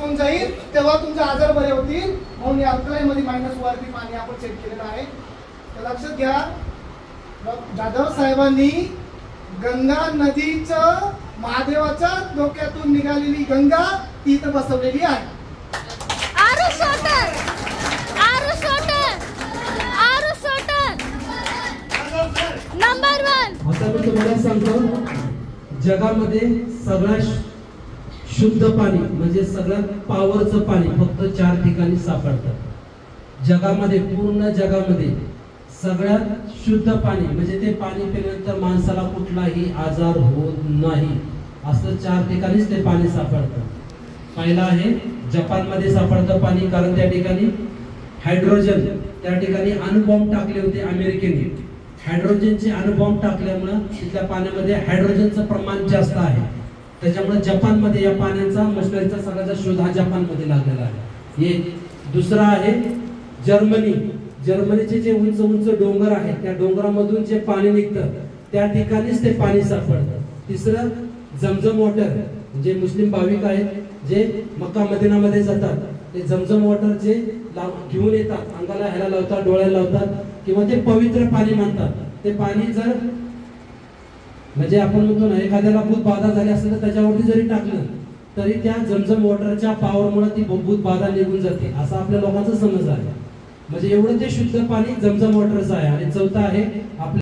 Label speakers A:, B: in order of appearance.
A: होऊन जाईल तेव्हा तुमचे आजार बरे होतील. म्हणून या अल्कलाईन मध्ये मायनस वरती पाणी आपण सेट केलेलं आहे. तर लक्षात घ्या, जाधव साहेबांनी गंगा नदीचं महादेवाच्या डोक्यातून निघालेली गंगा ती इथं बसवलेली आहे.
B: नंबर 1. आता मी तुम्हाला सांगतो, जगामध्ये सगळ्यात शुद्ध पाणी म्हणजे सगळ्यात पॉवरचं पाणी फक्त 4 ठिकाणी सापडतं. जगामध्ये, पूर्ण जगामध्ये सगळ्यात शुद्ध पाणी म्हणजे ते पाणी पिल्यानंतर माणसाला कुठलाही आजार होत नाही, असं 4 ठिकाणीच ते पाणी सापडतं. पहिला आहे जपानमध्ये सापडतं पाणी, कारण त्या ठिकाणी हायड्रोजन, त्या ठिकाणी अणुबॉम्ब टाकले होते अमेरिकेने. हायड्रोजनचे अणुबॉम्ब टाकल्यामुळे तिथल्या पाण्यामध्ये हायड्रोजनचं प्रमाण जास्त आहे. त्याच्यामुळे जपानमध्ये या पाण्याचा मशिनरीचा सगळ्याचा शोध हा जपानमध्ये लागलेला आहे. हे दुसरा आहे जर्मनी. जर्मनीचे जे उंच उंच डोंगर आहेत त्या डोंगरामधून जे पाणी निघतं त्या ठिकाणीच ते पाणी सापडतं. तिसरं जमजम वॉटर, जे मुस्लिम भाविक आहेत जे मक्का मदिनामध्ये जातात ते जमजम वॉटर जे घेऊन येतात, अंगाला ह्याला लावतात, डोळ्याला लावतात किंवा ते पवित्र पाणी म्हणतात. ते पाणी जर म्हणजे आपण म्हणतो ना, एखाद्याला भूत बाधा झाली असेल तर त्याच्यावरती जरी टाकलं तरी त्या जमजम वॉटरच्या पॉवरमुळे ती भूत बाधा निघून जाते, असा आपल्या लोकांचा समज आहे. म्हणजे एवढं ते शुद्ध पाणी जमजम वॉटरचं आहे. आणि चौथा आहे आपल्या